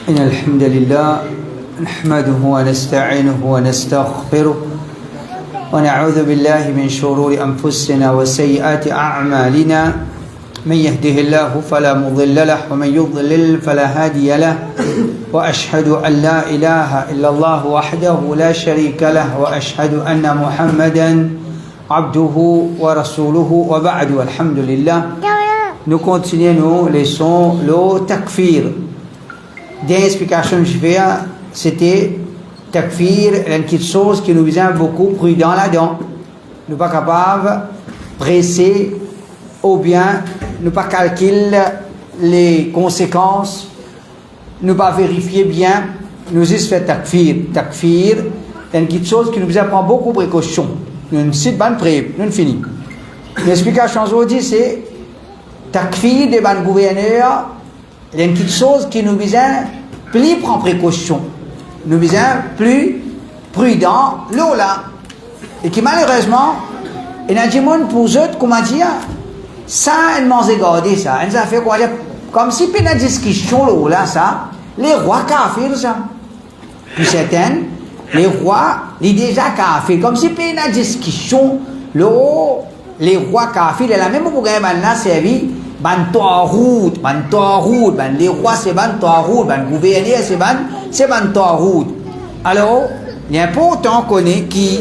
إن الحمد لله نحمده ونستعينه ونستغفره ونعوذ بالله من شرور أنفسنا وسيئات أعمالنا من يهده الله فلا مضل له ومن يضلل فلا هادي له وأشهد أن لا إله إلا الله وحده لا شريك له وأشهد أن محمدا عبده ورسوله وبعد والحمد لله. Nous continuons nos leçons, le takfir. Dernière explication que je fais, c'était takfir, une petite chose qui nous vient beaucoup prudent là-dedans. Nous pas capables presser ou bien nous pas calculer les conséquences, nous pas vérifier bien, nous juste fait takfir. Takfir, une petite chose qui nous vient prendre beaucoup de précautions. Nous cite ban pré, nous finit. L'explication aujourd'hui c'est takfir des ban gouverneurs, une petite chose qui nous vient plus prendre précaution, nous vient plus prudent là et qui malheureusement il y a des gens pour eux comment dire ça ils m'ont regardé ça ils ont fait quoi comme si il y a une discussion là ça les rois kafirs ça puis certains les rois ils déjà kafirs comme si il y a une discussion là les rois kafirs et la même pour gagner maintenant servi ban Taout, les rois c'est ban Taout, ban gouverneur c'est ban Taout. Alors, il est important qu'on ait qui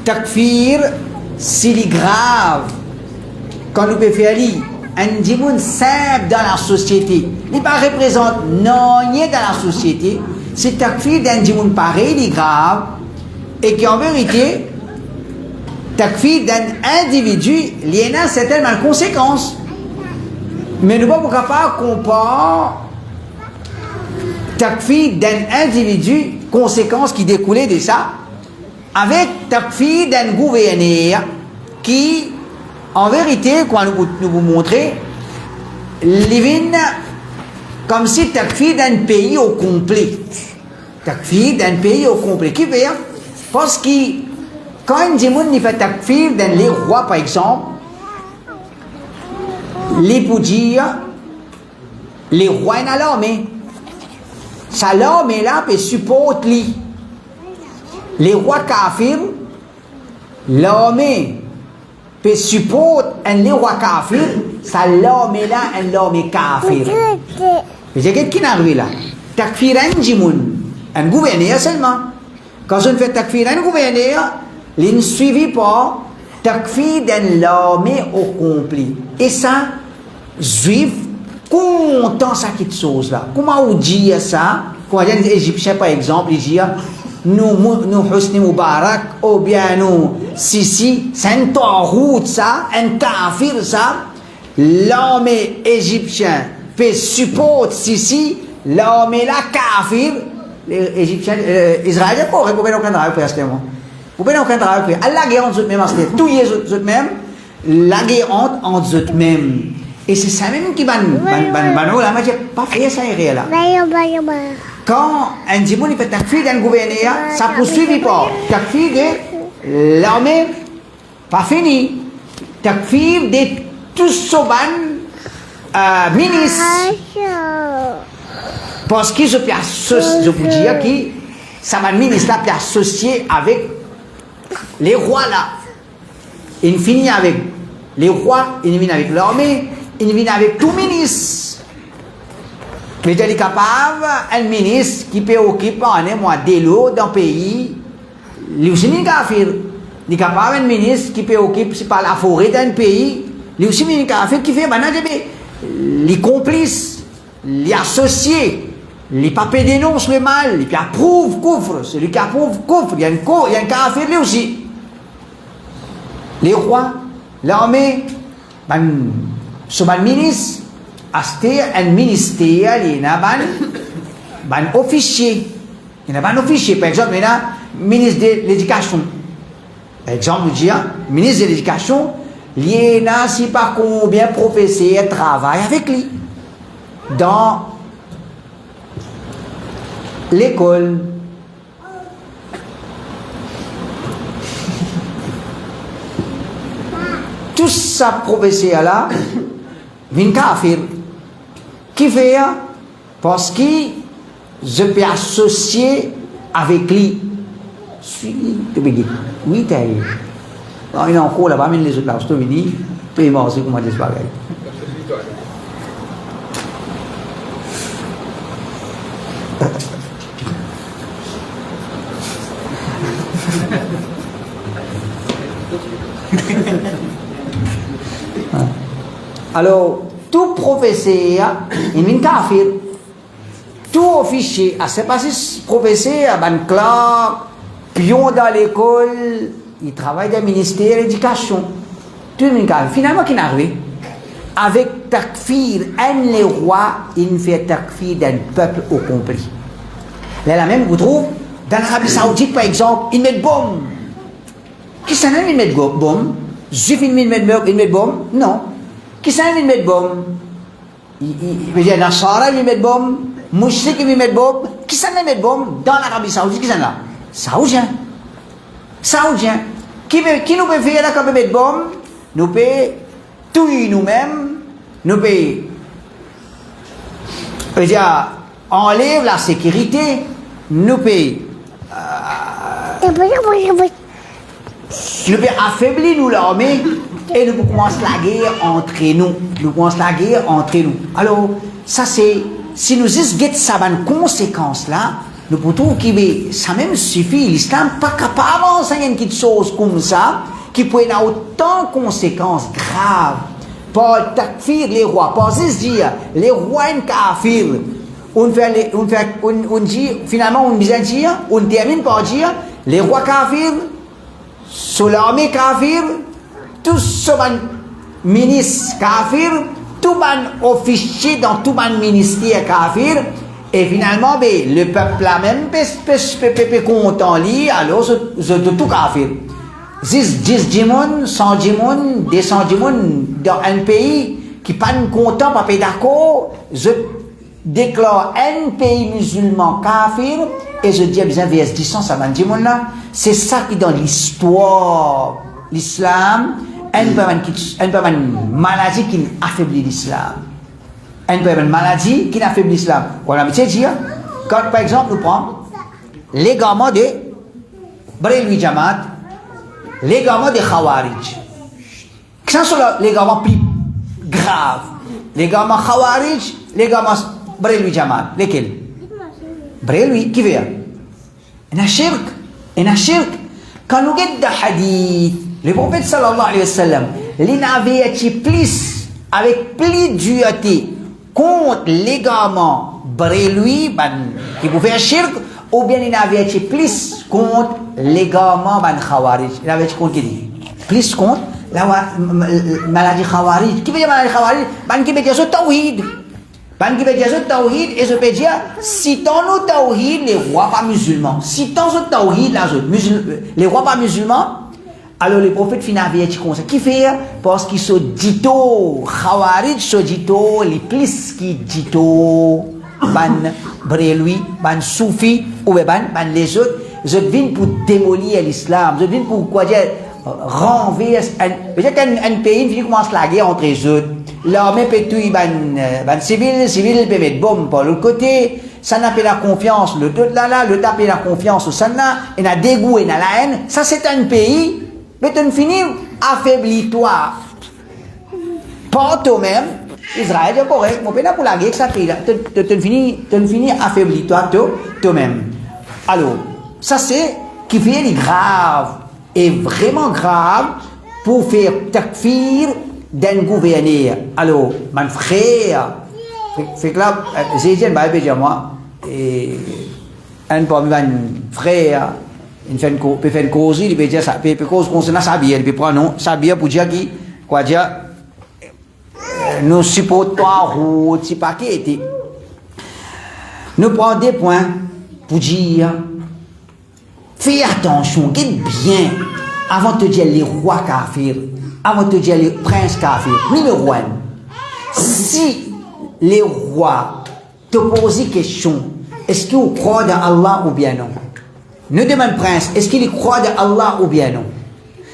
takfir si grave quand nous pouvons faire un djimoun simple dans la société. Il ne représente rien dans la société. C'est takfir d'un djimoun pareil, il est grave et qui en vérité takfir d'un individu, il y a certainement de conséquences. Mais nous ne pouvons pas comparer takfir d'un individu, conséquences qui découlaient de ça, avec takfir d'un gouverneur qui, en vérité, quand nous vous montrer, living comme si takfir d'un pays au complet. Takfir d'un pays au complet. Qui veut? Parce que quand un djimoun fait takfir d'un les rois, par exemple, les pour dire les rois dans l'armée ça l'armée là peut supporter les rois kafirs l'armée peut supporter les rois kafirs ça l'armée là un l'armée kafir j'ai quelqu'un qui n'arrive là takfir un djimoun un gouverneur seulement quand on fait takfir un gouverneur il ne suivit pas takfir d'un l'armée au complet et ça juif content ça quelque chose là comment on dit ça quand les égyptiens par exemple ils disent nous Hosni Moubarak ou bien nous Sisi c'est un taout ça un kafir ça l'armée égyptienne peut supporter Sisi l'armée là kafir les égyptiens israéliens pour récupérer aucun travail prestement vous pouvez aucun travail Allah guerre entre eux même tous les autres même la guerre entre eux même. Et c'est ça même qui là, mais j'ai pas fait ça là. Quand un djimoun fait takfir d'un gouverneur, ça poursuit pas. Takfir de l'armée, pas fini. Takfir de tous les ministres. Parce que je vous dis que ça va ministre là peut associer avec les rois là. Il finit avec les rois, il finit avec l'armée. Il vient avec tout ministre. Mais il est capable, un ministre qui peut occuper un mois de l'eau dans le pays, il aussi n'est kafir. Il est capable, un ministre qui peut occuper par la forêt d'un pays, il aussi n'est kafir, qui fait les complices, les associés, les papiers dénoncent le mal, les approuvent couvre, celui qui approuve couvre, il y a un kafir lui aussi. Les rois, l'armée, so ban ministre aste un ministère il y a ban officier il y a ban officier par exemple il y a ministre de l'éducation par exemple nous disons ministre de l'éducation il y a si pas combien professeurs travaillent avec lui dans l'école tous ces professeurs là vin kafir Qui fait? Parce que je peux associer avec lui. Oui, t'as eu. Il y a encore là-bas, mais les autres là, je suis venu, puis il m'a dit comment dire ce bagage. Alors, tout professeur, il vient kafir. Tout officier, c'est pas si professeur, ban clerc, pion dans l'école, il travaille dans le ministère de l'éducation. Tout le monde kafir. Finalement, qui est arrivé? Avec takfir, les rois, il fait takfir d'un peuple au complet. Là, la même, vous trouvez, dans l'Arabie Saoudite, par exemple, ils mettent bombe. Qui s'en est, ils mettent bombe? Juif, ils mettent bombe? Non. Qui s'en est, ils mettent bombe? Il veut dire, Nasara, ils mettent bombe? Mouchik, ils mettent bombe? Qui s'en est, ils mettent bombe? Dans l'Arabie Saoudite, qui s'en est là? Saoudien. Saoudien. Qui nous peut faire là quand on met bombe? Nous peut tuer nous-mêmes, nous peut enlève la sécurité, nous peut affaiblir nous l'armée et nous commencer la guerre entre nous. Nous commençons la guerre entre nous. Alors, ça c'est, si nous guettons ça une conséquence là, nous pouvons trouver que ça même suffit. L'islam n'est pas capable d'enseigner quelque chose comme ça qui peut avoir autant de conséquences graves. Par takfir les rois, pas juste dire les rois sont kafir. On dit, finalement, on termine par dire les rois kafir, sur l'armée kafir, tous ce ministres kafir, tout le officier dans tout le ministère kafir, et finalement, le peuple là même peut content lui, alors c'est tout kafir. 10 djimoun, 100 djimoun, 200 djimoun dans un pays qui n'est pas content, pas d'accord, je déclare un pays musulman kafir et je dis à bien VS 10 ça va dire là, c'est ça qui dans l'histoire l'islam une maladie qui affaiblit l'islam, une maladie qui affaiblit l'islam. On a dit dire quand par exemple nous prenons l'égarement de Bréloui Jamaat, l'égarement des Khawarij. Quels sont les égarements plus graves? L'égarement Khawarij, l'égarement Bréloui Jamaat. Lesquels? Bréloui, qui vient? Il y a un shirk. Quand nous regardons le hadith, le prophète sallallahu alayhi wa sallam, il avait été plus, avec plus de dureté, contre l'égarement Bréloui, qui pouvait faire shirk, ou bien il avait été plus contre l'égarement ban Khawarij. Il avait été contre qui? Plus contre la maladie Khawarij. Qui veut dire maladie Khawarij? Ban qui veut dire ce tawhid. Ban qui veut dire ce tawhid, et je peux dire, citons nous tawhid, les rois pas musulmans. Citons ce tawhid, les rois pas musulmans. Alors les prophètes finalement été comme ça. Qui fait? Parce qu'ils sont dito, Khawarij sont dito, les plus qui dito. Ban Bréloui, ban Soufi, ou ban les autres, je viens pour démolir l'islam, je viens pour quoi dire, renverser un pays, il commence la guerre entre les autres. L'armée peut tuer ban civil peut mettre bombe par l'autre côté, ça n'a pas la confiance, le deux là, le tapé la confiance au sana, et n'a dégoût et n'a la haine, ça c'est un pays, mais tu finis, affaiblis-toi, pas toi-même. Israël est correct, mon père pour la guerre, ça fait là, tu finis affaiblis-toi toi-même. Alors, ça c'est qui fait les grave, et vraiment grave, pour faire takfir d'un gouverneur. Alors, mon frère, fait que là, j'ai dit, dire moi, et un parmi mes frères, il peut faire une cause, il peut dire ça, il peut cause concernant sa bière, il peut prendre non, sa bière pour dire qui, quoi dire, nous supportons un petit paquet. Nous prenons des points pour dire fais attention, guette bien avant de te dire les rois kafirs, avant de te dire les princes kafirs. Numéro 1, si les rois te posent une question, est-ce qu'ils croient dans Allah ou bien non? Ne demande prince, est-ce qu'il croit dans Allah ou bien non?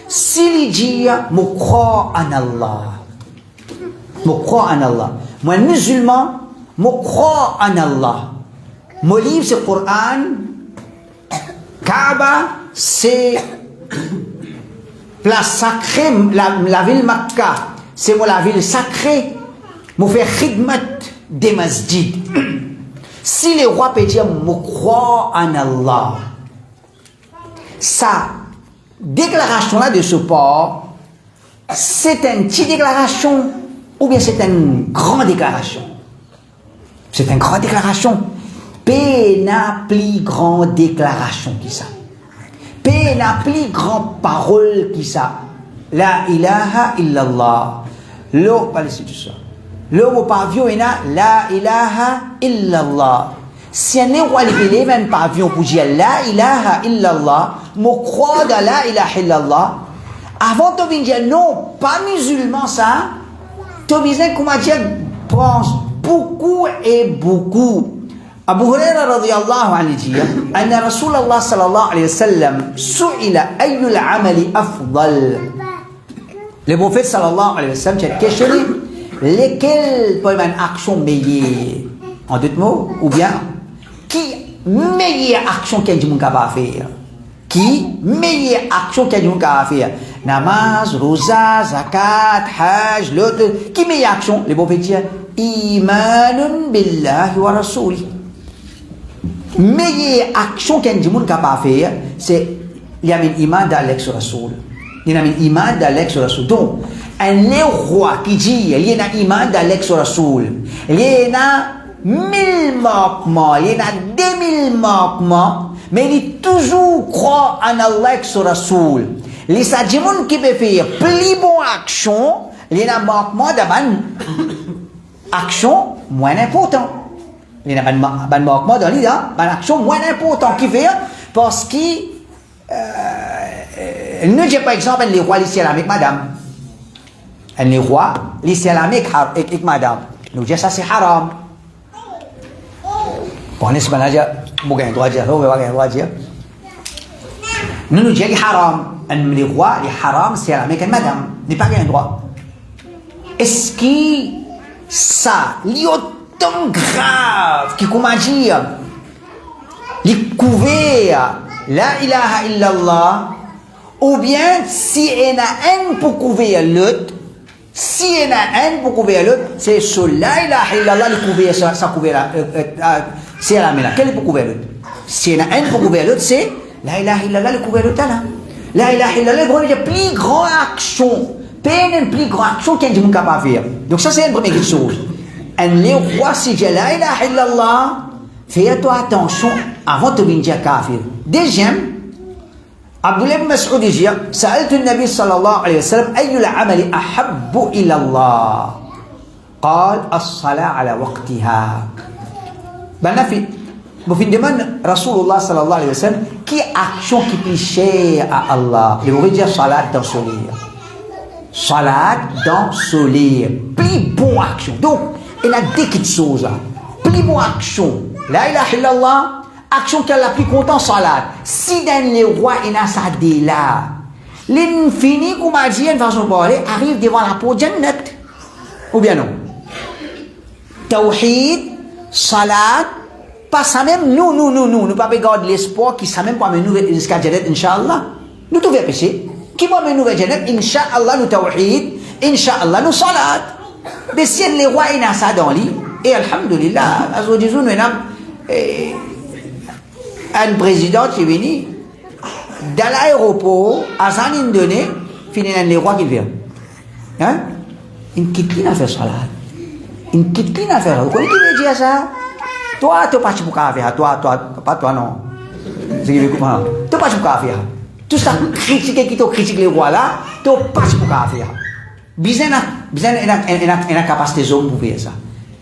S'il dit, je crois en Allah. Je crois en Allah. Moi, musulman, je crois en Allah. Mon livre, c'est le Coran. Kaaba, c'est place sacrée, la ville Makkah, c'est la ville sacrée. Je fais khidmat des masjids. Si les rois peuvent dire, je crois en Allah, sa déclaration-là de support, c'est une petite déclaration ou bien c'est une grande déclaration? C'est une grande déclaration. Pena plus grande déclaration qui ça. Pena plus grande parole qui ça. La ilaha illallah. L'eau, pas laisser tout ça. L'eau au pavillon est là. La ilaha illallah. Si un roi les même pavillon pour dire la ilaha illallah, me croire dans la ilaha illallah, avant de dire non, pas musulman ça, tu viens comment dire, pense beaucoup et beaucoup. Abu Huraira radiyallahu anhu dit, anna Rasulullah sallallahu alayhi wa sallam su'ila ayyul amali afdal. Le prophète sallallahu alayhi wa sallam a questionné lesquelles peuvent être une action meilleure. En d'autres mots, ou bien, qui meilleure action qu'un monde capable de faire? Qui meilleure action qu'un monde capable de faire? Namaz, rosa, zakat, hajj, l'autre. Qui meilleure action? Le prophète dit, imanun billahi wa rasuli. Meilleure action qu'un monde capable de faire, c'est il y a un iman d'Alex sur Rasoul. Il y a un iman d'Alex sur Rasoul. Donc, un roi qui dit il y a un iman d'Alex sur Rasoul. Il y a 1000 manquements, il y a 2000 manquements, mais il toujours croit en Allah sur Rasoul. Les gens qui peuvent faire plus bonne action, il y a un manquement de action moins important. Il y a un manquement dans l'idée, une action moins importante qui fait parce qu'il ne dit par exemple les rois islamiques, madame. Les rois islamiques avec madame. Nous disons ça c'est haram. Bon, les Espagnols, vous avez un droit de dire, vous avez un droit de dire. Nous disons haram. Les rois, les haram, c'est avec madame. N'est pas un droit. Est-ce que ça, l'autant grave, qui comment dire, les couverts, la ilaha illallah, ou bien si il y a un pour couvrir l'autre, si il y a un pour couvrir l'autre, c'est sur la ilaha illallah, le couvert, ça couvert, c'est la méla. Quel est pour couvrir l'autre? Si il y a un pour couvrir l'autre, c'est la ilaha illallah, le couvert l'autre là. La ilaha illallah, il y a plus grande action. Peine plus grande action qu'un monde capable de faire. Donc ça c'est une première chose. Les rois, si tu la ilaha illallah, fais-toi attention avant de venir kafir. Deuxième, Abdullah ibn Mas'ud dit, سألت النبي صلى الله عليه وسلم أي العمل أحب إلى الله؟ قال الصلاة على وقتها. Ben vous demandez Rasulullah sallallahu alayhi wa sallam, qui action qui plus chère à Allah? Il vous dire salat dans ce lit. Salat dans ce lit. Plus bonne action. Donc, il y a deux petites choses. Plus bonne action. La ilaha illallah. Action qui est la plus contente, salat. Si dans les rois, il y a ça dès là. L'infini, comme a dit, une façon de parler, arrive devant la porte Jannat. Ou bien non? Tawhid, salat, pas ça même, nous ne pas garder l'espoir qui ça même pas nous jusqu'à Jannat, Inch'Allah. Nous trouvons péché. Qui va nous Jannat, Inch'Allah, nous tawhid, Inch'Allah, nous salat. Mais si les rois, il y a ça dans lui, et alhamdulillah, à ce que nous avons un président qui est venu dans l'aéroport à San Indoné, finit dans les rois qui viennent. Hein? Une kitine à faire salat. Une kitine à faire. Vous connaissez qui veut dire ça? Toi, tu n'es pas pour faire. Toi, pas toi, non. C'est qui veut comprendre. Tu n'es pas pour faire. Tout ça, critiquer qui te critique les rois là, tu n'es pas pour faire. Besoin de capacité d'homme pour faire ça.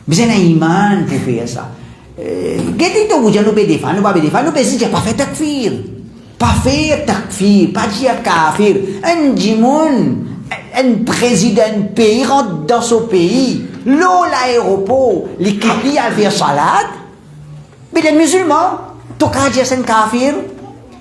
Besoin d'un iman pour faire ça. Qu'est-ce que vous dites, nous pouvons défendre, nous pouvons défendre, nous pouvons dire, pas faire takfir. Pas faire takfir, pas dire kafir. Un djimoun, un président d'un pays rentre dans ce pays, l'eau, l'aéroport, l'équipe à faire salade, mais les musulmans, tu as dit c'est un kafir,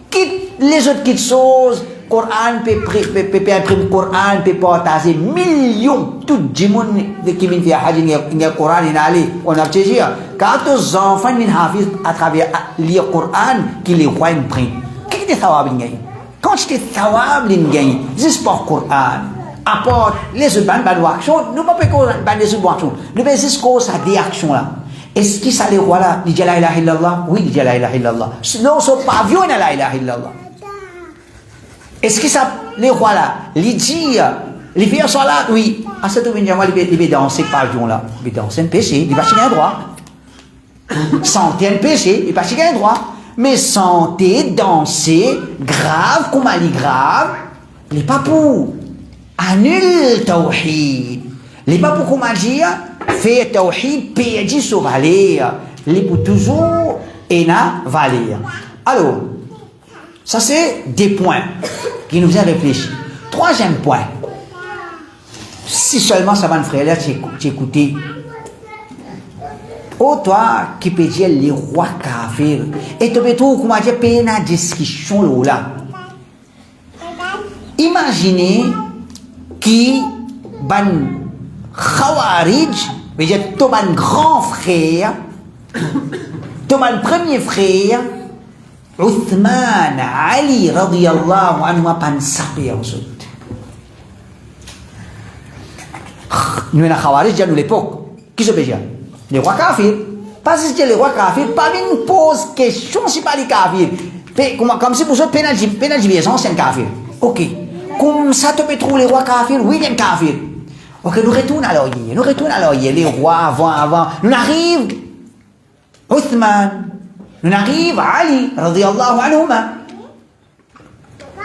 quitte les autres petites choses, Coran, peut imprimer Coran, peut partager millions, tout le monde qui vient faire Hajj, il y a Coran, il y a Ali, on a dit, quand les enfants viennent hafiz à travers lire Coran, qui les rois impriment. Qu'est-ce que c'est ça, quand je dis thawab, juste pour Coran, à part les autres actions, nous ne pouvons pas les autres actions. Nous avons juste ça des actions là. Est-ce que ça les rois là, ils disent la ilaha illallah? Oui, ils disent la ilaha illallah. Non, ils ne sont pas vieux dans la ilaha illallah. Est-ce que ça les rois là, ils disent, les filles sont là? Oui. À cette heure, ils vont danser pavillon là. Ils vont danser un péché, ils vont pas un droit. Santé un péché, ils vont pas un droit. Mais santé, danser, grave, comme elle est grave, les papous, annule tawhid. Les papous, comme elle dit, fait tawhid, perdit sur valer. Les pour toujours, et na valer. Alors, ça c'est des points qui nous ont réfléchi. Troisième point. Si seulement ça va me frère là, tu écouté. Oh, toi, qui peut dire les rois kafirs. Et tu peux trouver comment dire, payer une discussion là. Imaginez qui, ban Khawarij, veut dire, ton grand frère, ton premier frère, Uthman Ali, radiyallahu anhu, pan sapé ensuite. Nous, les Khawarij, nous l'époque. Qui se peut dire? Les rois kafirs. Parce que les rois kafirs, pas une pose question si pas les kafirs. Comme si pour ça, pénalisation, c'est un kafir. Ok. Comme ça, tu peux trouver les rois kafirs, oui, il y a un kafir. Ok, nous retournons à l'oreiller. Les rois avant. Nous arrivons, Uthman. Nous arrivons, Ali, radiyallahu anhuma.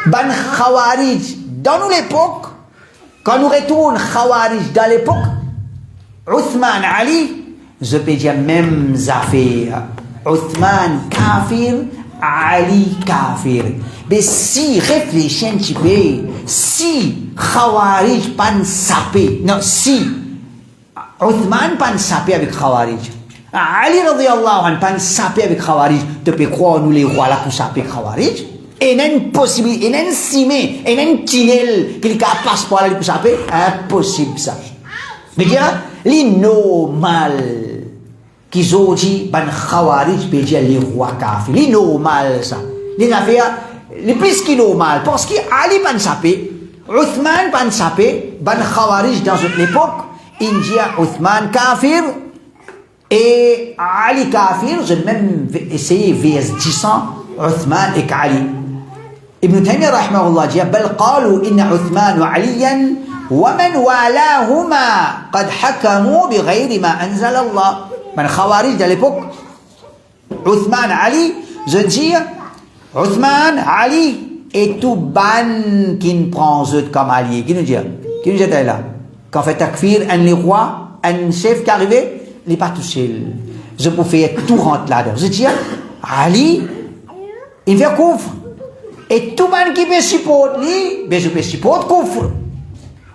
Ban Khawarij, dans nous l'époque, quand nous retournons Khawarij dans l'époque, Uthman, Ali, je peux dire même affaires. Uthman kafir, Ali kafir. Mais si réfléchis un petit peu, si Khawarij pas sapé, non, si Uthman pas sapé avec Khawarij, Ali radiyallahu anhu pas sapé avec Khawarij, tu peux croire nous les rois là pour saper Khawarij? Et il y a une possibilité, il y a une cimée, il y a une tunnel qui passe par là pour saper? Impossible ça. Mais dire, les normal qu'ils ont dit, ban Khawarij peut dire les rois kafir. Les normal ça. Les affaires, les plus qui normal. Parce qu'Ali ban sapé, Uthman ban sapé, ban Khawarij dans cette époque, il dit Uthman kafir et Ali kafir. J'ai même essayé vers 10 ans, Uthman et Ali. Ibn Taymiyyah rahimahullah dit, bel qalu inna Uthman wa Aliyan ومن والاهما قد حكموا بغير ما أنزل الله. من خوارج de l'époque, Uthman, Ali, je dis, Uthman, Ali, et tout ban qui ne prend eux comme allié. Qui nous dit là? Quand fait takfir, un les rois, un chef qui arrivait, il n'est pas tout seul. Je peux faire tout rentrer là-dedans. Je dis, Ali, il fait couvre. Et tout ban qui peut supporter lui, ben je peux supporter couvre.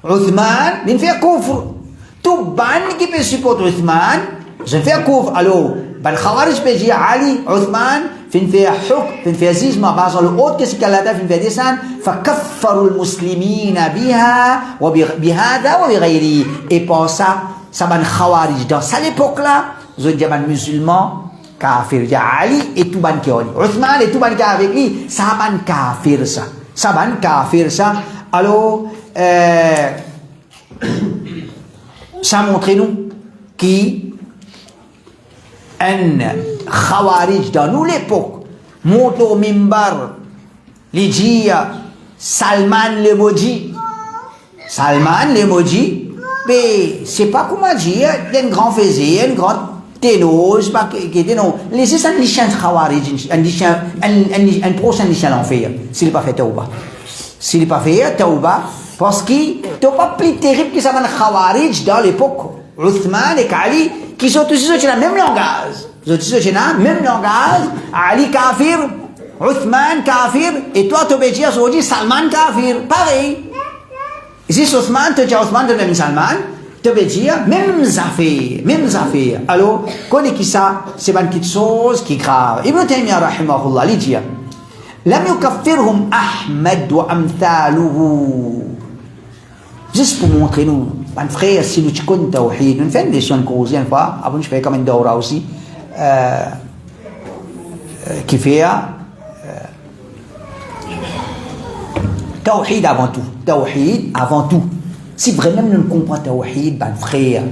Uthman, il fait couvre. Tout ban qui peut supporter Uthman, je fais couvre. Alors, ban Khawarij peut dire Ali, Uthman, fin fait hukm, fin fait zizma, basant le haut, qu'est-ce qu'il a là, fin fait descendre, fakaffaru al-muslimina biha, wa bihada, wa bighayri. Et pour ça, ça ban Khawarij. Dans cette époque-là, je dis ban musulman, kafir. Il y a Ali et tout ban qui ont dit. Uthman et tout ban qui avec lui, ça ban kafir ça. Ça ban kafir ça. Alors, ça montre nous qui un Khawarij dans nous l'époque monte au mimbar les dit Salman le maudit, mais c'est pas comment dire un grand faisait un grand ténor pas qui était non laissez un licence Khawarij un prochain licence l'enfer s'il pas fait tauba. S'il n'est pas fait tauba, parce qu'il n'est pas plus terrible que ça va Khawarij dans l'époque. Uthman et Ali, qui sont tous dans le même langage. Ils sont tous dans le même langage. Ali kafir, Uthman kafir, et toi tu peux dire Salman kafir. Pareil. Si Uthman, tu dis Uthman de même Salman, tu peux dire même affaire. Alors, connais qui ça, c'est une petite chose qui est grave. Ibn Taymiyyah rahimahullah, il dit, لم يكفرهم أحمد وأمثاله. Juste pour montrer nous, mon frère, si nous connaissons Tawhid, nous faisons des choses une fois, après je fais comme une daura aussi, qui fait Tawhid avant tout. Tawhid avant tout. Si vraiment nous comprenons Tawhid, mon frère,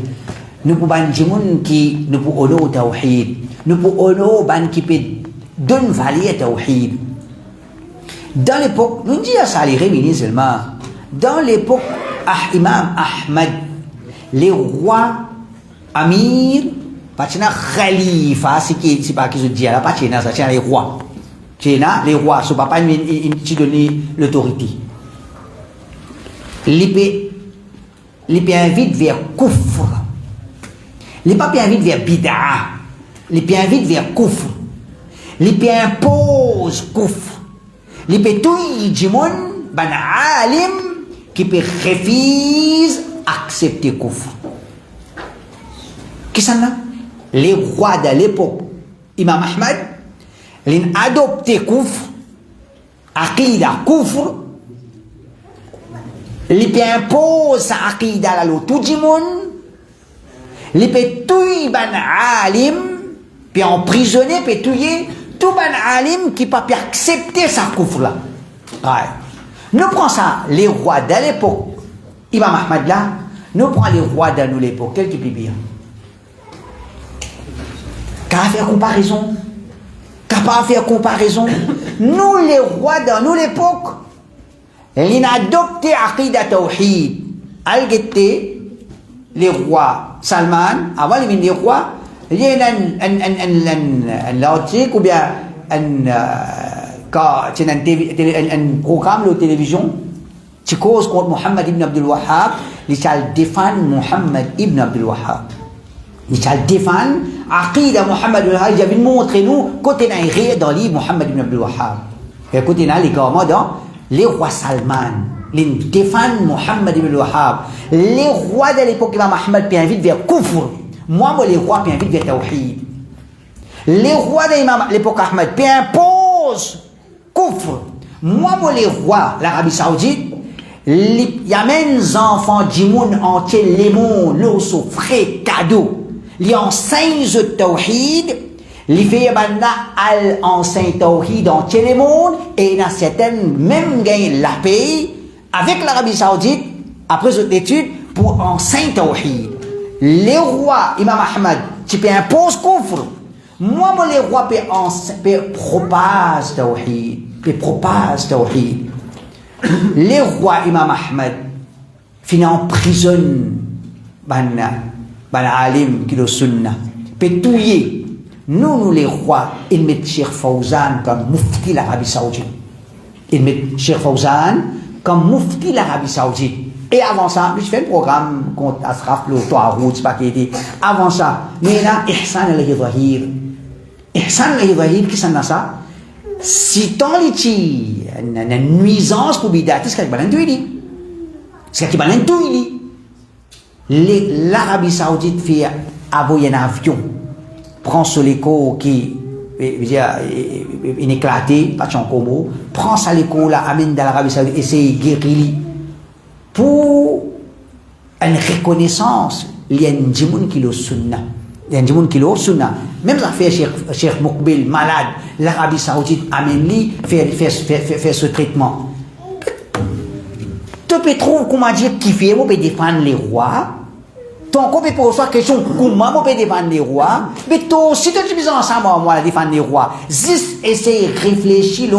nous pouvons dire qui nous pouvons honorer Tawhid, nous pouvons honorer qui peut donner valeur Tawhid. Dans l'époque, nous disons ça les réunis seulement. Dans l'époque, Imam Ahmad, les rois, Amir, pas Khalifa, c'est pas qui se dit là, pas ça, c'est les rois. Les rois, ce papa, il donne l'autorité. Les invite vers Kufr. Les papes invitent vers Bid'a. Les papes invitent vers Kufr. Les papes imposent Kufr. Les papes tout jimon, ban alim, qui peut refuser accepter Kufr. Qui sont là? Les rois de l'époque, Imam Ahmad, ils ont adopté Kufr, Aqida Kufr, ils imposent Aqida à tout le monde, ils peuvent tuer ban alim, puis emprisonner, puis tuer tout ban alim qui ne peut pas accepter sa Kufr là. Ouais. Nous prenons ça, les rois de l'époque, Imam Ahmad là, nous prenons les rois de l'époque, quel qui peut bien? Qu'à faire comparaison? Capable de faire comparaison. Nous, les rois dans nous l'époque, ils ont adopté Aqida Tawhid. Al-Gette, les rois Salman, avant les rois, il y a un logique ou bien un programme de télévision qui cause contre Muhammad ibn Abdul Wahhab, il défend Muhammad ibn Abdul Wahhab. Il défend Aqida Muhammad ibn Wahhab. Il avait montré nous côté d'un rire dans le livre Muhammad ibn Abdul Wahhab. Et côté là les gars dans les rois Salman, les défendent Muhammad ibn Wahhab. Les rois de l'époque Imam Ahmad puis invitent vers Kufr. Moi les rois puis invitent vers Tawhid. Les rois de l'époque Ahmad puis imposent Kufr. Moi les rois l'Arabie Saoudite, il y a même des enfants du monde entier, les mondes, leur s'offrent cadeau. Ils enseignent le Tawhid, les filles enseignent le Tawhid dans tout le monde, et il y a certaines même gagnent la paix avec l'Arabie Saoudite, après cette étude, pour enseigner le Tawhid. Les rois, Imam Ahmad, tu peux imposer Kufr. Moi, les rois peuvent propager le Tawhid, peuvent propager le Tawhid. Les rois, Imam Ahmad, finalement, emprisonnent ban alim qui le sunna peut tuer nous les rois. Ils mettent Cheikh Fawzan comme mufti l'Arabie Saoudite, ils mettent Cheikh Fawzan comme mufti l'Arabie Saoudite. Et avant ça, je fais un programme contre Asraf le Touarout, c'est pas qui était avant ça, mais là Ihsan al-Hidahir, Ihsan al-Hidahir qui s'en a ça, si tant liti une nuisance pour bidati, c'est qu'il va l'entuer, c'est qu'il va l'entuer. L'Arabie Saoudite fait envoyer un avion, prend sur l'écho qui est éclaté, pas de combo, prend ça l'écho là, amène dans l'Arabie Saoudite, essaye de guérir pour une reconnaissance. Il y a un djimoun qui le sunna. Il y a un djimoun qui le sunna. Même ça fait Cheikh Moukbil malade, l'Arabie Saoudite amène lui, fait ce traitement. Tu peux trouver comment dire qui fait, vous pouvez défendre les rois. Ton coup peut poser la question comment vous pouvez défendre les rois. Mais toi, si tu es ensemble, moi, défendre les rois, juste essayer de réfléchir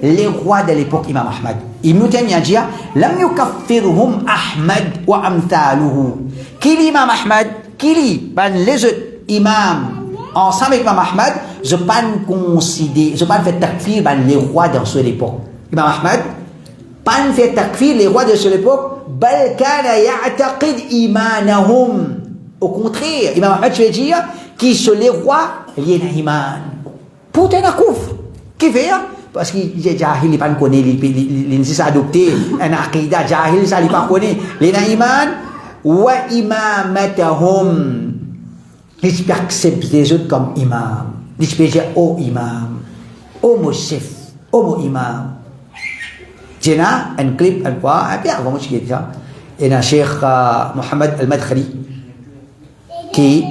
les rois de l'époque Imam Ahmad. Ibn Taymiyyah dit, lam yukaffirhum Ahmad wa amthaluhu. Qui dit Imam Ahmad, qui dit les autres imams ensemble avec Imam Ahmad, je ne pas considérer, je ne pas faire takfir les rois dans cette époque. Imam Ahmad pas fait takfir les rois de cette époque, bal kana ya'taqid imanahum. Au contraire, Imam Ahmad je vais dire qui sont les rois, il y a un iman. Pour un kufr. Qui fait parce qu'il est jahil, il pas connaît, il s'est adopté un aqida jahil, ça il pas connaît. Il y a un iman wa imamatahum. Il peut accepter les autres comme imam. Il peut dire oh imam, oh mon chef. Omo imam. Jena un clip un fois, et puis avant moi je dis ça. Et un Cheikh Mohamed Al-Madkhali qui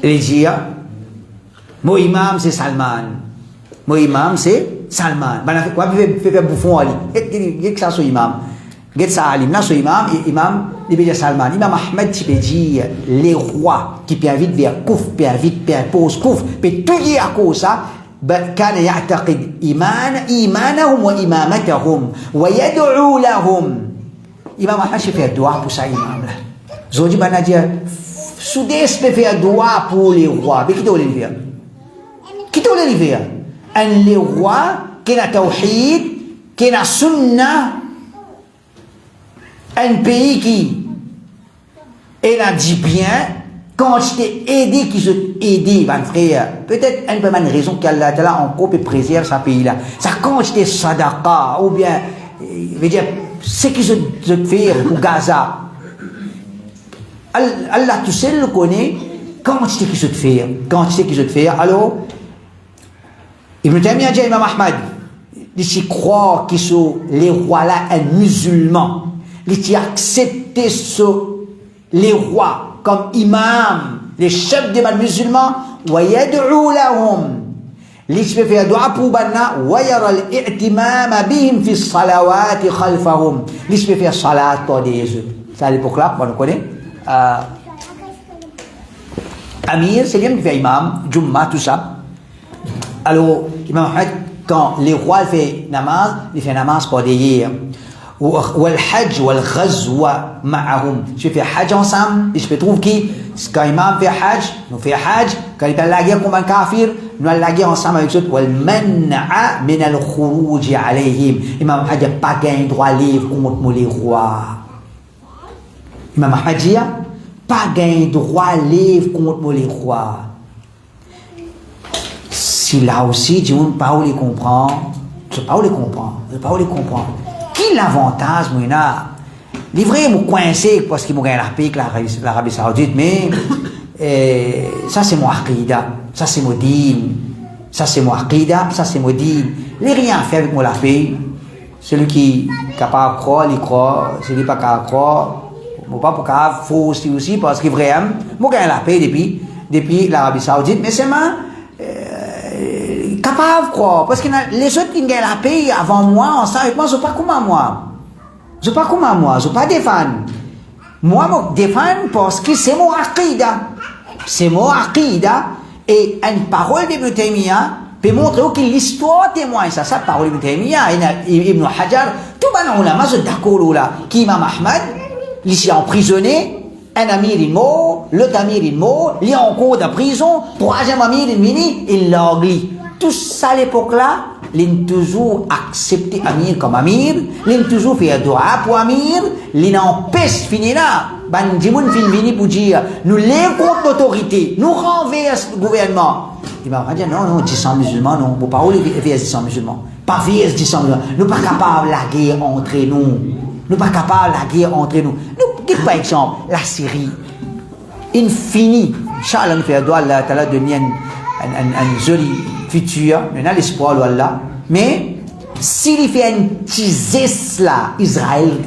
il dit mon imam c'est Salman. Mon imam c'est Salman. Ben quoi fait bouffon ali. Et que ça soit imam. Get ça alim là soit imam il veut dire Salman. Imam Ahmed tu peux dire les rois qui peut vite vers Kouf, peut vite vers pose Kouf, peut tout dire à cause ça. كان يعتقد إيمانهم وإمامتهم ويدعو لهم إمام أحمد fait un doigt pour ça imam là Zodi bana dire Soudès peut faire doigt pour les rois mais qui doit les faire un les rois qui a tawhid qui a sunna un pays qui a dit bien quand je t'ai aidé, qui je t'ai aidé, mon frère, peut-être une bonne raison qu'Allah Ta'ala encore peut préserver ce pays-là. Ça, quand je t'ai sadaqa, ou bien, je veux dire, ce que je te fais pour Gaza, Allah tout seul le connaît, quand je t'ai que je te fais, alors, Ibn Taymiyyah dit à Imam Ahmad, il croit qu'ils sont les rois-là, un musulman, il accepté les rois, comme imam, les chefs des musulmans, ويدعو لهم ليش في دعاء بوبنا ويرى الاهتمام بهم في الصلوات خلفهم ليش في الصلاة توديز ça à l'époque-là on connaît Amir c'est lui qui fait imam Jumma tout ça alors Imam Ahmed quand les rois fait namaz il fait namaz pour derrière والحج والغزو معهم je fais hajj ensemble et je peux trouver qui quand imam fait hajj nous fait hajj quand il fait la guerre contre un kafir nous allons la guerre ensemble avec eux والمنع من الخروج عليهم imam Ahmed n'a pas gagné droit livre contre les rois imam Ahmed dit pas gagné droit livre contre les rois si là aussi Dieu ne pas les comprendre je ne pas les comprendre qui l'avantage moi les vrais me coincé parce qu'ils m'ont gagné la paix l'Arabie Saoudite mais ça c'est mon aqida ça c'est mon din ça c'est mon aqida ça c'est mon din les rien à faire avec moi la paix celui qui est capable de croire il croit celui qui n'est pas capable de croire bon pas pour capable faut aussi parce que vraiment m'ont gagné la paix depuis l'Arabie Saoudite mais c'est moi capable quoi parce que les autres qui gagnent la paix avant moi ensemble avec moi je pas comme moi je pas défendre moi je défendre parce que c'est mon aqida et une parole d'Ibn Taymiyyah peut montrer que l'histoire témoigne ça parole d'Ibn Taymiyyah Ibn Hajar tout les ulama sont d'accord là qui Imam Ahmad il s'est emprisonné un amir il mort l'autre amir il mort il est en cours de prison troisième amir il mini il l'englit tout ça à l'époque-là, ils ont toujours accepté Amir comme Amir, ils ont toujours fait un doigt pour Amir, ils empêchent finir là. Ben, Djimoun fin vini pour dire, nous les contre l'autorité, nous renversons le gouvernement. Il va dire, non, 10 musulmans, non, vous parlez vers 10 musulmans. Pas vers 10 musulmans. Nous ne sommes pas capables de la guerre entre nous. Nous par exemple, la Syrie, infini. Inch'Allah, nous faisons Allah Ta'ala donner un joli futur, on a l'espoir d'Allah. Mais, s'il fait un petit zeste là, Israël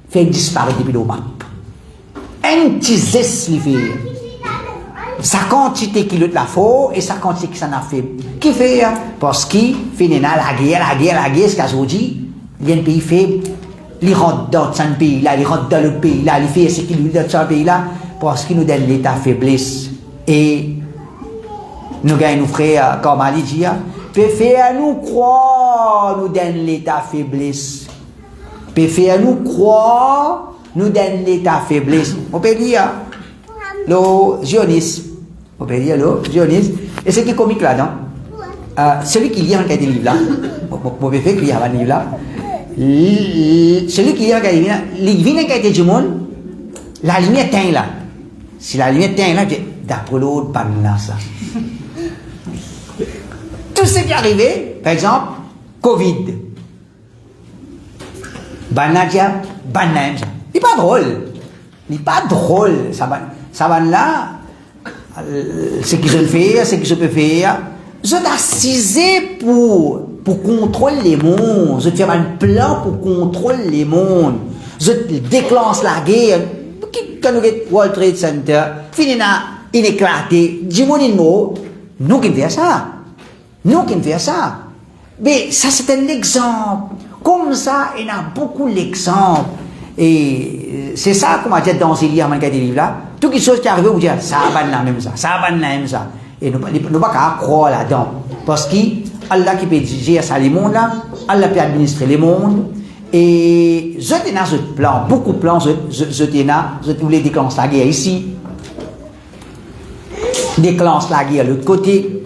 fait disparaître depuis le map. Un petit zeste, il fait. Sa quantité qui lutte la faux et sa quantité qui s'en a fait. Qui fait? Parce qu'il fait la guerre, ce qu'a dit, il y a un pays faible, il rentre dans ce pays-là, il rentre dans le pays-là, il fait ce qu'il lui donne dans ce pays-là, parce qu'il nous donne l'état faiblesse. Et nous gagnons nos frères, comme Ali dit, peut faire nous croire, nous donne l'état faiblesse. Peut faire nous croire, nous donne l'état faiblesse. On peut dire, le zionisme. On peut dire le zionisme. Et ce qui est comique là-dedans, celui qui lit un cas de livre là, on peut faire qu'il y a un livre là, celui qui lit un cas de livre là, il vient un cas de monde, la lumière teint là. Si la lumière teint là, d'après l'autre, pas là ça. Tout ce qui est arrivé, par exemple, Covid. Banadia, Banam. Il n'est pas drôle. Il n'est pas drôle. Ça va là, ce qu'ils ont fait, ce qu'ils peuvent faire, Vous êtes assisés pour contrôler les mondes. Vous êtes fait un plan pour contrôler les mondes. Vous êtes déclenche la guerre. Quand nous avons World Trade Center, fini na inéclaté. Dis-moi nous qui faisons ça. Nous qui faisons ça. Mais ça c'est un exemple. Comme ça, il y a beaucoup d'exemples. Et c'est ça qu'on m'a dit dans ces livres, des livres là. Toutes les choses qui arrivent, vous dites, ça va même ça, ça va même ça. Et nous ne pouvons pas croire là-dedans. Parce que Allah qui peut gérer ça les mondes là, Allah peut administrer les mondes. Et je suis dans ce plan, beaucoup de plans, je voulais déclencher la guerre ici. Déclenche la guerre de l'autre côté.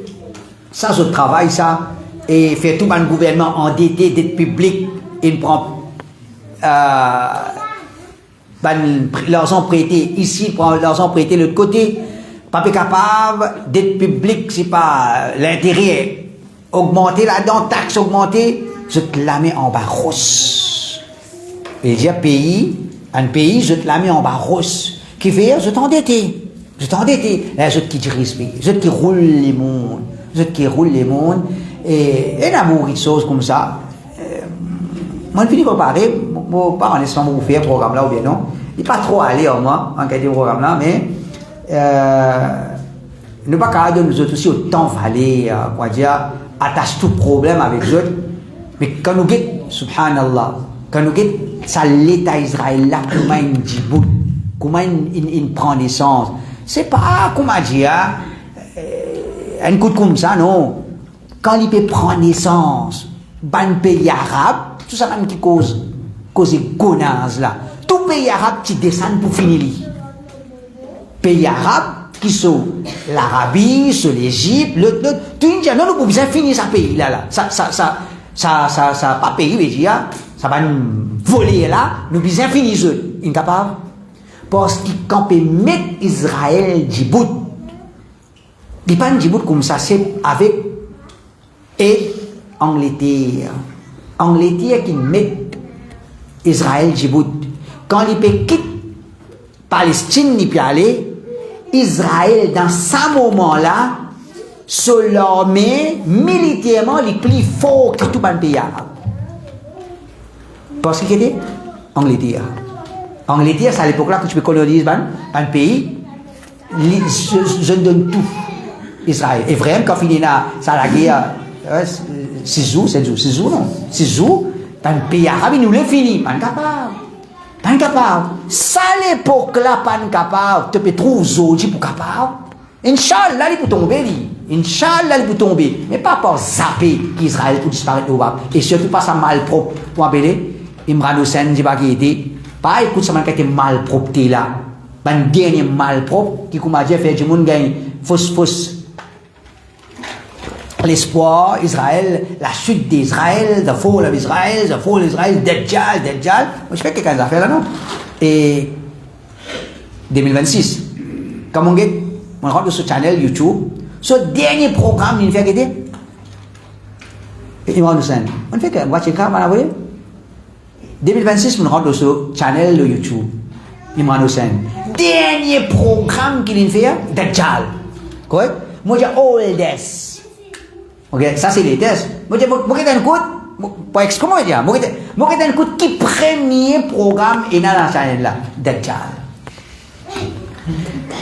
Ça, je travaille ça. Et fait tout un gouvernement endetté, dette publique, il prend l'argent prêté ici, il prend l'argent prêté de l'autre côté, pas capable, dette publique, c'est pas l'intérêt augmenté là-dedans, taxes augmentées, je te la mets en barros. Et dire un pays, je te la mets en barros. Qui fait, je t'endetté. Là, je te dirige, je te roule les mondes, et il y a beaucoup de choses comme ça. Moi, je finis par parler, pas en laissant vous faire un programme là ou bien non. Il n'est pas trop allé en moi, en qualité de programme là, mais ne pas capable de nous autres aussi autant valer, quoi dire, attache tout problème avec eux. Mais quand nous guettons, subhanallah, quand nous guettons, ça l'État Israël là, comment il dit, comment il prend naissance. C'est pas, comment dire, un coup comme ça, non. Quand il peut prendre naissance, ban pays arabe, tout ça même qui cause connasse là. Tout pays arabe qui descend pour finir. Pays arabe qui sont l'Arabie, sur l'Égypte, tout le monde, non, nous pouvons bien finir ce pays là. Ça pas pays, mais dire, ça va nous voler là, nous pouvons bien finir ça. Incapable. Parce que quand on met Israël Djibouti, il n'y a pas de Djibouti comme ça, c'est avec et Angleterre. Angleterre qui met Israël Djibouti. Quand il peut quitter Palestine, il peut aller, Israël, dans ce moment-là, se l'armée militairement les plus fort que tout le pays arabe. Parce qu'il était Angleterre. Angleterre, c'est à l'époque-là que tu peux coloniser un pays. Je donne tout. Israël. Et vraiment, quand il y a la guerre, 6 jours, 7 jours, 6 jours, non. 6 jours, dans le pays arabe, il nous l'a fini. Pas capable. Ça, à l'époque-là, pas capable. Tu peux trouver Zodi pour capable. Inch'Allah, il peut tomber. Inch'Allah, il peut tomber. Mais pas pour zapper qu'Israël peut disparaître au bas. Et surtout pas ça malpropre. Pour appeler Imran Hussein, je pas qui était. Pas écoute ça, qui était malpropre là. Un dernier malpropre qui, comme a dit, fait du monde gagne fausse. L'espoir, Israël, la chute d'Israël, the fall of Israel, Dajjal. Moi, je fais quelques affaires là, non? Et 2026, comme on rentre sur channel YouTube, ce dernier programme, il fait qu'aider. Imran Hussein, on fait que, watch it, comment on a vu? 2026, on rentre sur channel de YouTube, Imran Hussein. Dernier programme qu'il fait, Dajjal. Correct? Moi, j'ai oldest. Ok, ça c'est les tests. Moi, je vais un coup, pour comment dire, moi, je un coup qui premier programme est dans la chaîne là, Dajjal.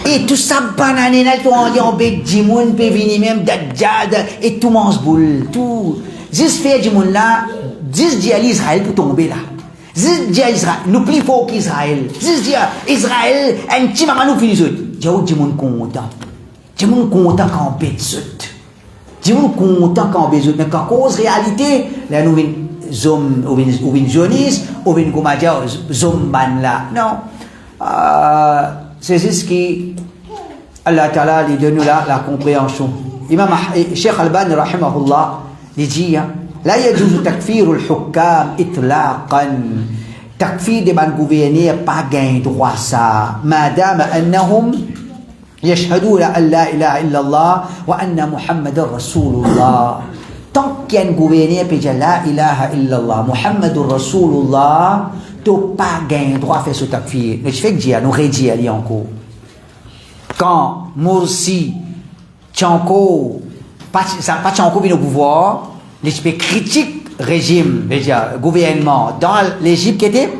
Et tout ça, banane, tout on dit, on peut dire, on peut venir même Dajjal, et tout mange boule, tout. Juste faire du monde là, juste dire l'Israël pour tomber là. Juste dire Israël, nous plus fort qu'Israël. Juste dire Israël, un petit moment nous finissons. J'ai dit, mon content. J'ai mon content quand on pète ça. Dis-moi content quand on besoin, mais quand cause réalité, là nous zoom ou sionisme, ou comment dire zoom ban là. Non, c'est juste que Allah Ta'ala lui donne la compréhension. Imam Cheikh Albani rahimahullah dit لا يجوز تكفير الحكام إطلاقا تكفير des gouverneurs pas gain droit ça ما دام أنهم يشهدون أن لا إله إلا الله وأن محمد رسول الله. Tant qu'il y a un gouverneur qui dit la ilaha illallah, Muhammad Rasulullah, tu n'as pas gain droit à faire ce takfir. Mais je fais que dire, nous rédiger encore. Quand Morsi, Tchanko, ça pas encore au pouvoir, les critiques régime, déjà gouvernement dans l'Égypte qui était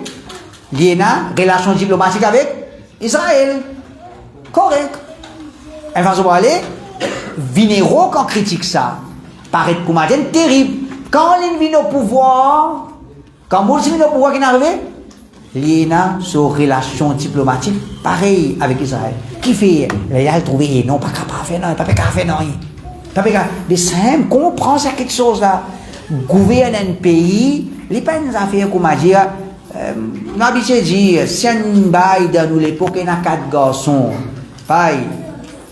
lié à relation diplomatique avec Israël. Correct. Et façon aller, Vinero quand critique ça, paraît comme un terrible. Quand il vient au pouvoir, quand Morsi vient au pouvoir qui est arrivé, lié à sur relation diplomatique, pareil avec Israël. Qui fait, il a trouvé, non, pas capable de faire, non, pas capable de faire, non. Pas capable. Mais simple, comprend ça quelque chose là. Gouverner un pays, les pas une affaire comme à dire, n'habitué dire, si on baille dans l'époque, il y a 4 garçons, pareil,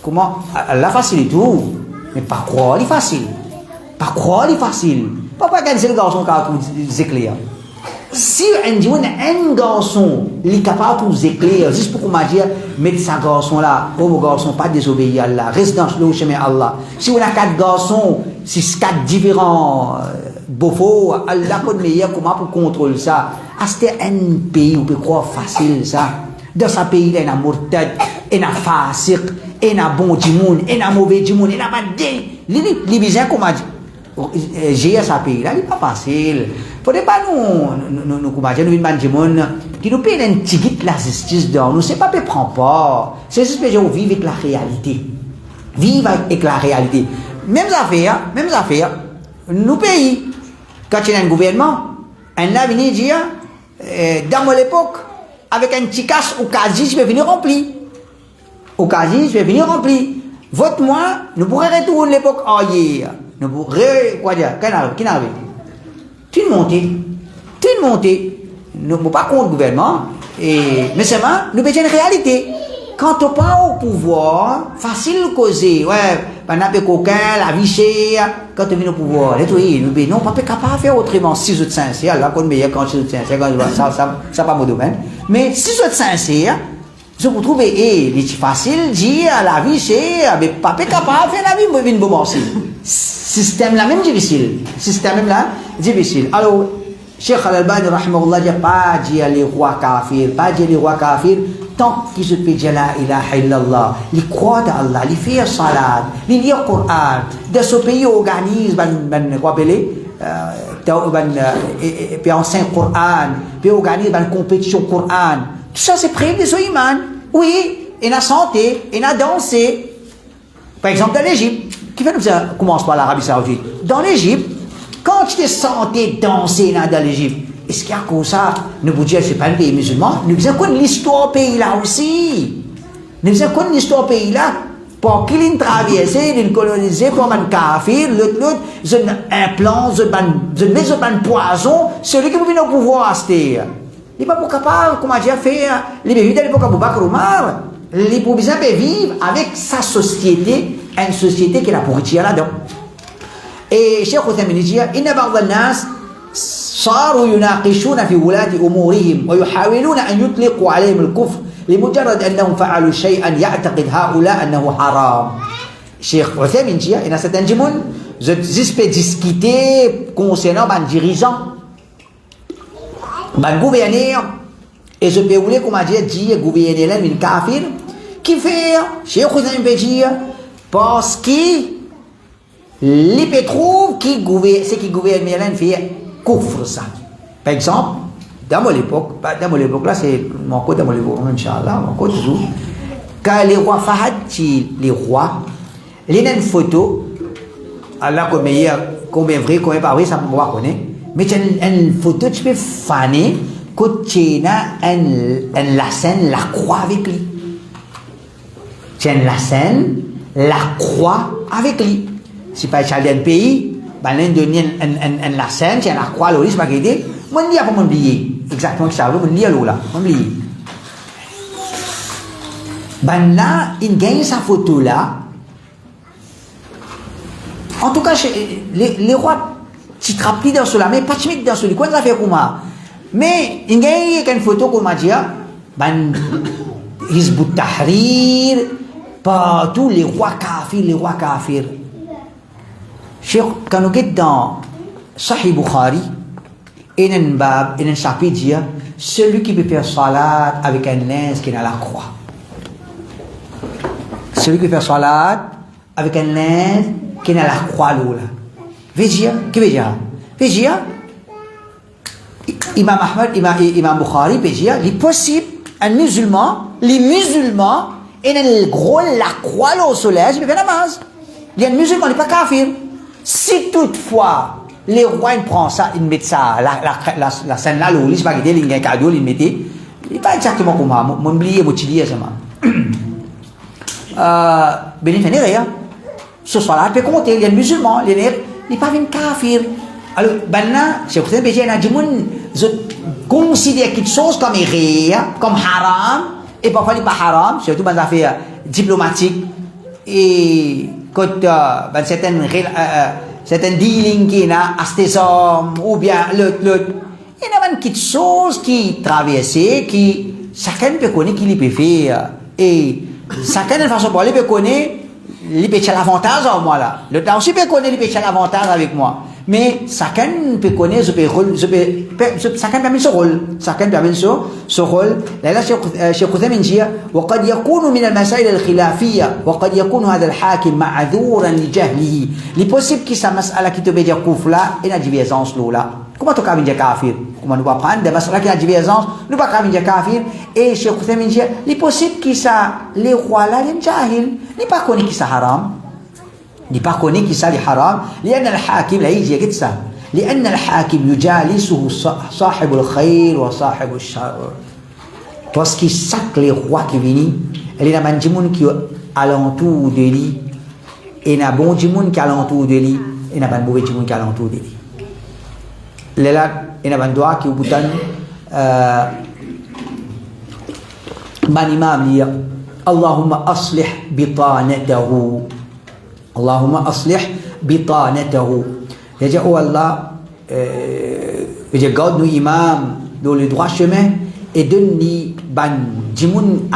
comment, la facile tout, mais pas croire, il est facile. Pas croire, il est facile. Pas quand c'est le garçon qui a tout éclair. Si un garçon il est capable de tout éclairer, juste pour qu'on m'a dit, mettre sa garçon là, comme garçon, pas désobéir à Allah, reste dans le chemin Allah. Si on a 4 garçons, si 4 différents beaux, Allah connaît meilleur comment pour contrôler ça. C'était un pays où on peut croire facile ça. Dans ce pays, il y a un mortad, il y a un fasik, il y a un bon djimoun, il y a un mauvais djimoun, il y a un badin. Les bizarres qu'on m'a dit. Gérer ce pays là, il n'est pas facile. Il ne faudrait pas nous combattre, nous venons qui nous paye un ticket de la justice dans nous, c'est pas qu'on prend pas. C'est juste que vivre avec la réalité. Vivre avec la réalité. Même affaire, nous pays. Quand il y a un gouvernement, un avenir dit, dans mon époque, avec un petit cash au casier, je vais venir remplir. Au casier, je vais venir remplir. Vote-moi, nous pourrons retourner l'époque hier. Nous pourrons, quoi dire, qui n'arrive? Tu ne montée. Nous ne sommes pas contre le gouvernement, mais seulement, nous besoin une réalité. Quand on pas au pouvoir, facile de causer, ouais, on a des coquins, la vie chère, quand on vient au pouvoir, nous non, pas capable de faire autrement, 6 ou 5, là, qu'on meilleur quand 6 ou 5, ça pas mon domaine, mais 6 ou 5, je vous trouve, c'est facile de dire, la vie chère, mais pas capable de faire la vie, moi, je viens de système là même difficile. Alors, Cheikh Al-Albani, rahimahullah, dit pas dire les rois kafirs, tant qu'ils se peut dire la ilaha illallah, ils croient à Allah, ils font salat, ils lisent le Coran, dans ce pays organise, puis enseigne le Coran, puis organise une compétition Coran. Tout ça, c'est près des imams. Oui, il a santé, il a dansé. Par exemple, dans l'Égypte, qui fait nous commence par l'Arabie Saoudite. Dans l'Égypte, quand tu es santé danser dans l'Égypte, est-ce qu'il y a comme ça, nous vous dire, c'est pas un pays musulman, nous faisons connaître l'histoire pays là aussi. Nous faisons connaître l'histoire pays là, pour qu'il ait traversé, il colonisé, pour un kafir, l'autre, un plan, un poison, celui qui vous vient au pouvoir, c'était. Il n'est pas capable, comment dire, faire, les bévis de l'époque à Boubacar Omar, les pour bien vivre avec sa société, une société qui est la pourriture là-dedans. Et Cheikh Othman dit, إن بعض الناس صاروا يناقشون في ولاة أمورهم ويحاولون أن يطلقوا عليهم الكفر لمجرد أنهم فعلوا شيئا يعتقد هؤلاء أنه حرام. Cheikh Othman dit, il y a certains gens qui peuvent discuter concernant un dirigeant, un gouverneur, et je peux vous dire, comment dire, gouverneur, un kafir, qui fait, Cheikh Othman peut dire, parce que les pétroles qui gouvernent, ce qui gouverne Milan fait couvre ça. Par exemple, dans mon époque là, c'est mon côté, dans mon époque, Inch'Allah, mon côté toujours. Quand les rois Fahad, les rois, les une photo, Allah combien vrai, combien pas vrai, ça me va connaître. Mais tu as une photo, tu peux faner, que tu as la scène, la croix avec lui. Tu as la scène, la croix avec lui. Si pas un pays, ben la scène, c'est la croix, l'oris, pas guidé. Mon dia pas mon billet. Exactement ça, mon dia là, mon billet. Ben là, il gagne sa photo là. En tout cas, les rois, tu te rappelles dans cela, mais pas tu mets dans celui. Quoi ça fait comment? Mais il gagne une photo comme a dit, ben Hizb ut-Tahrir, pas tous les rois kafirs. Cheikh, quand nous sommes dans Sahih Bukhari, il y a un chapitre qui dit celui qui peut faire salat avec un linge qui est à la croix. Celui qui peut faire salat avec un linge qui n'a la croix là. Veja, que veja? Veja, Imam Ahmad, Imam Bukhari, veja, il est possible, les musulmans, et le gros la croix là au soleil, il fait namaz. Les musulmans, il n'est pas kafir. Si toutefois, les rois, ils prennent ça, ils mettent ça, la scène là, ils se baguettent, ils mettent cadeau, ils mettent, il n'est pas exactement comme moi, mon oublié, mon chili, ça m'a. Ben, il fait rien. Ce soir-là, il peut compter, les musulmans, il n'est pas venu kafir. Alors, maintenant, Cheikh Hussein Béji, il a dit, je considère quelque chose comme rien, comme haram, et parfois il n'est pas haram, surtout dans les affaires diplomatiques, et quand certains dealings qui sont à ces hommes, ou bien l'autre, il y a quelque chose qui traverse, qui chacun peut connaître qui peut faire, et chacun de façon pour lui peut connaître, il peut avoir l'avantage en moi là. Le temps aussi peut connaître, il peut avoir l'avantage avec moi. Mais chacun peut connaître chacun permet ce rôle. Chacun permet ce rôle. Là, Cheikh Hussein dit وقد يكون من المسائل الخلافية وقد يكون هذا الحاكم معذورا لجهله. Il est possible que ça mas'ala qui te veut dire kufr là, et la divergence là. Comment tu peux dire kafir? Comment nous va prendre des mas'ala qui a divergence, nous pas capable dire kafir. Et Cheikh Hussein dit il est possible que ça les rois là les jahil, ni pas connaît qui ça haram. pas connaît qui ça les haram لأن الحاكم لا يجي يقول ça لأن الحاكم يجالسه صاحب الخير وصاحب الشر parce que chaque les rois qui viennent il y a des gens qui alentour de lui et il y a bon gens qui alentour de lui et il y a des mauvais gens qui alentour de lui là il y a des doigts qui au bout ban imam dit Allahumma aslih bitanatahu Allahumma aslih bitanatahu. C'est-à-dire, oh Allah, garde nos imams dans le droit chemin et donne-lui ban djimoun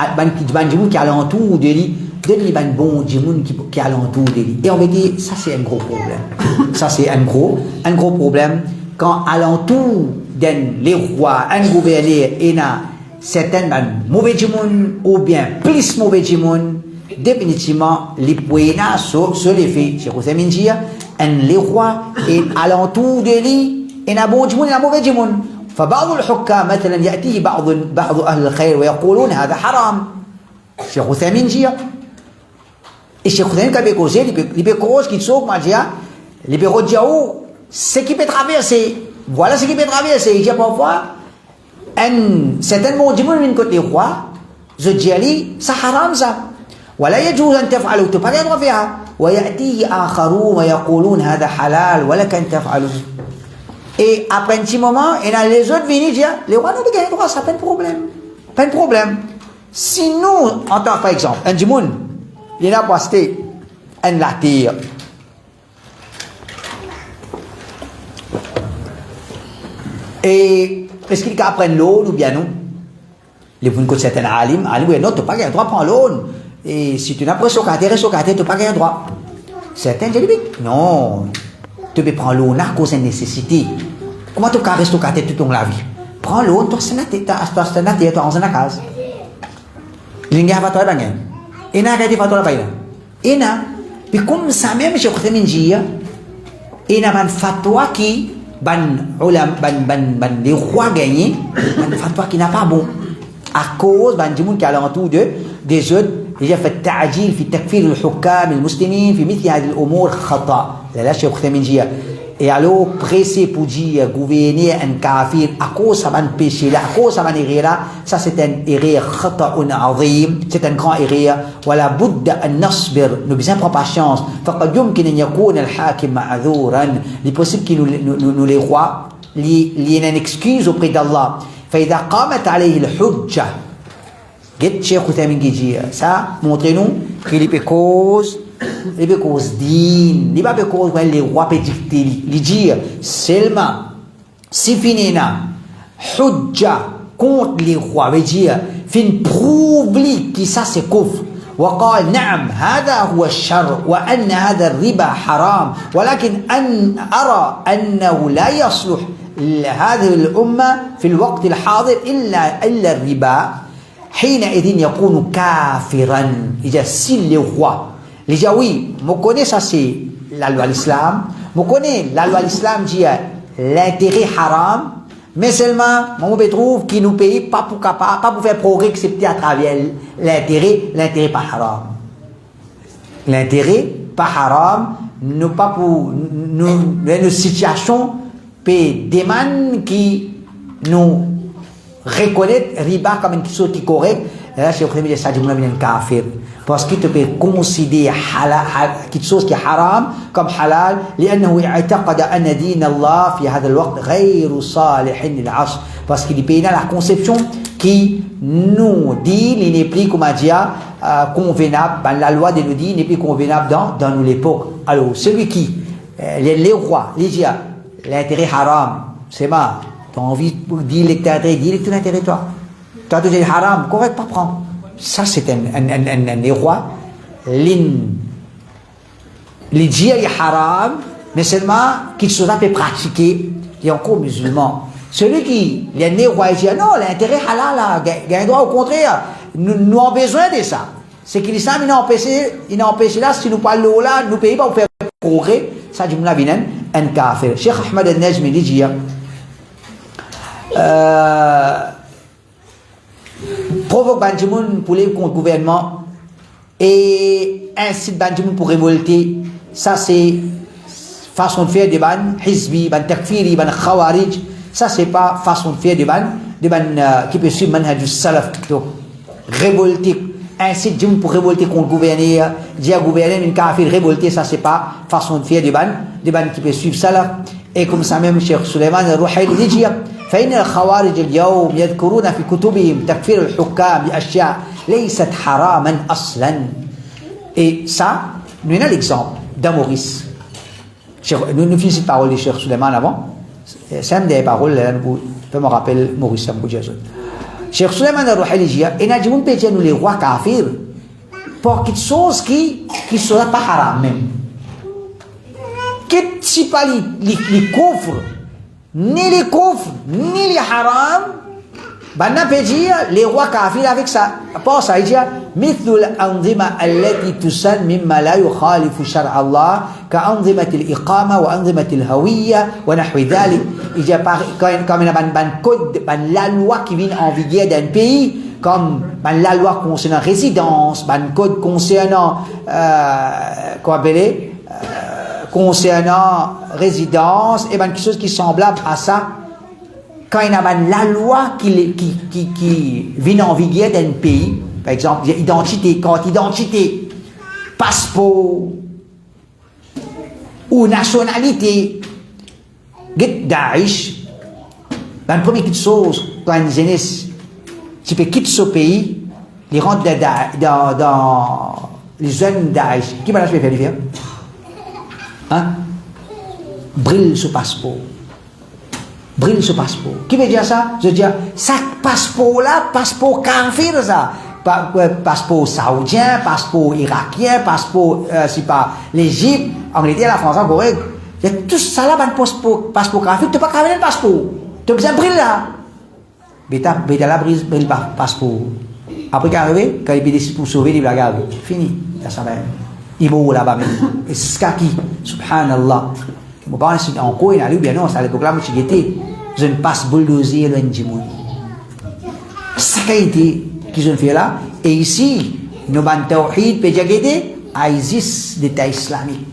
qui est alentour de lui, donne-lui ban bon djimoun qui est alentour de lui. Et on va dire, ça c'est un gros problème. Ça c'est un gros problème quand alentour d'un les rois, un gouverneur, et na certains mauvais djimoun ou bien plus mauvais djimoun. Définitivement les poénas sur les faits Cheikh Hussein dit les rois et alentour de lui et na bon djimoun et na mauvais djimoun فبعض الحكام مثلا يأتيه بعض أهل الخير ويقولون هذا حرام Cheikh Hussein dit et Cheikh Hussein quand il cause il peut cause qu'il sauve ma dia il peut redire ce qui peut traverser voilà ce qui peut traverser il dit parfois un certain bon djimoun vient côté roi je dis ali ça haram ça ولا يجوز أن تفعلوا تبقى يضرب فيها ويأتيه آخرون ويقولون هذا حلال ولك أن تفعلوا et après un petit moment et là les autres viennent dire les rois n'ont pas droit ça pas de problème si nous en tant par exemple un djimoun il a posté un latir et est-ce qu'il apprend l'eau ou bien non les vous connaissez certains alim oui non tu n'as pas le droit de prendre l'eau et si tu n'as pas socaté, tu n'as pas gagné droit. Certains disent non, tu peux prendre l'eau à cause de nécessité. Comment tu peux rester socaté toute ton la vie? Prends l'eau, tu as une case. Il y a un fatwa bangen. Il y a un fatwa bangen. Il y a puis comme ça même je crois que il y a un fatwa qui les rois gagnent, un fatwa qui n'a pas bon à cause des gens qui alentour des autres. يجب التعجيل في تكفير الحكام المسلمين في مثل هذه الأمور خطأ لا شيء من جهة et alors pressé pour dire gouverner un kafir à cause ça va péché là à cause ça va errer là ça c'est un erreur خطأ عظيم c'est un grand erreur ولا بد أن نصبر nous besoin prendre patience فقد يمكن أن يكون الحاكم معذورا il est possible que nous les rois il y a une excuse auprès d'Allah فإذا قامت عليه الحجة Get Cheikh Hussein qui dit ça, montrez-nous qu'il peut cause din, il va pas cause les rois peut dicter, il dit seulement si finina hujja contre les rois veut dire fin prouve qui ça c'est kufr وقال نعم هذا هو الشر وأن هذا الربا حرام ولكن أن أرى أنه لا يصلح هذه الأمة في الوقت الحاضر إلا الربا حينئذ يكون كافرا إذا si les rois Il dit, oui, je connais ça, c'est la loi de l'islam. Je connais la loi de l'islam dit l'intérêt haram, mais seulement, on trouve qu'il nous paye pas pour capable, pas pour faire progrès, excepté à travers l'intérêt pas haram. L'intérêt pas haram, nous pas pour nos situations, des man qui nous reconnaître riba comme une chose qui est correcte. Là, c'est le dit ça, dit un kafir. Parce qu'il te peut considérer quelque chose qui est haram comme halal لأنه اعتقد أن دين الله في هذا الوقت غير صالح للعصر parce qu'il est la conception qui nous dit il n'est plus comment dire convenable la loi de nous dit n'est plus convenable dans l'époque. Alors celui qui les rois les dit l'intérêt haram c'est mal tu as envie de dire l'intérêt dis tout l'intérêt toi tu as dit haram correct pas prendre. Ça c'est un roi les dire haram mais seulement qu'il soit peut pratiquer et encore musulman celui qui les roi dit non l'intérêt halal gagne droit au contraire nous avons besoin de ça c'est que l'islam il a empêché là si nous parlons là nous payons pas pour faire progrès ça dit moula binen un kafir Cheikh Ahmed al-Najmi dit provoque Banjimoun pour les contre gouvernement et incite Banjimoun pour révolter ça c'est façon de faire de ban hizbi ban takfiri ban khawarij ça c'est pas façon de faire de ban qui peut suivre manhaj salaf donc révolter incite Jimoun pour révolter contre gouverner dire gouverner une kafir révolter ça c'est pas façon de faire de ban qui peut suivre salaf et comme ça même Cheikh Suleiman al-Ruhaili dit فإن الخوارج اليوم يذكرون في كتبهم تكفير الحكام بأشياء ليست حراما أصلا. Et ça, nous avons l'exemple d'Amoris. Nous finissons par parole de Cheikh Suleiman avant. C'est une des paroles, je me rappelle Maurice Samboudjazoun. Cheikh Suleiman al-Ruhaili dit, et nous avons nous les rois kafirs pour quelque chose qui ne sera pas haram même. Que si pas les coffres, ni les coffres, ni les haram, ben peut dire les rois kafirs avec ça. Pas ça, il dit مثل الأنظمة التي تسن مما لا يخالف شرع الله كأنظمة الإقامة وأنظمة الهوية ونحو ذلك. Il dit comme un code, la loi qui vient en vigueur d'un pays, comme la loi concernant résidence, un code concernant quoi appeler concernant résidence et quelque chose qui est semblable à ça quand il y a la loi qui vient en vigueur d'un pays par exemple identité carte d'identité passeport ou nationalité Daesh la première chose quand une jeunesse tu peux quitter ce pays ils rentrent dans les zones Daesh qui va la faire faire hein? Brille ce passeport. Brille ce passeport. Qui veut dire ça? Je veux dire, ça passeport-là, passeport kafir, ça. Passeport saoudien, passeport irakien, passeport, c'est pas l'Égypte, Angleterre, la France, en Corée. Il y a tout ça là, passeport kafir, tu n'as pas qu'à le passeport. Tu as besoin de brille là. Bêta là, brille le passeport. Après qu'il arrive, quand il décide pour sauver, il va regarder. Fini. Ça va. Il va là-bas même. Et c'est ce qui, subhanallah. Mon parent c'est encore il a lu bien non ça l'époque là moi j'étais je ne passe bulldozer le Njimoun. Ça qui a été qu'ils ont fait là et ici nous ban tawhid pe jagete existe d'état islamique.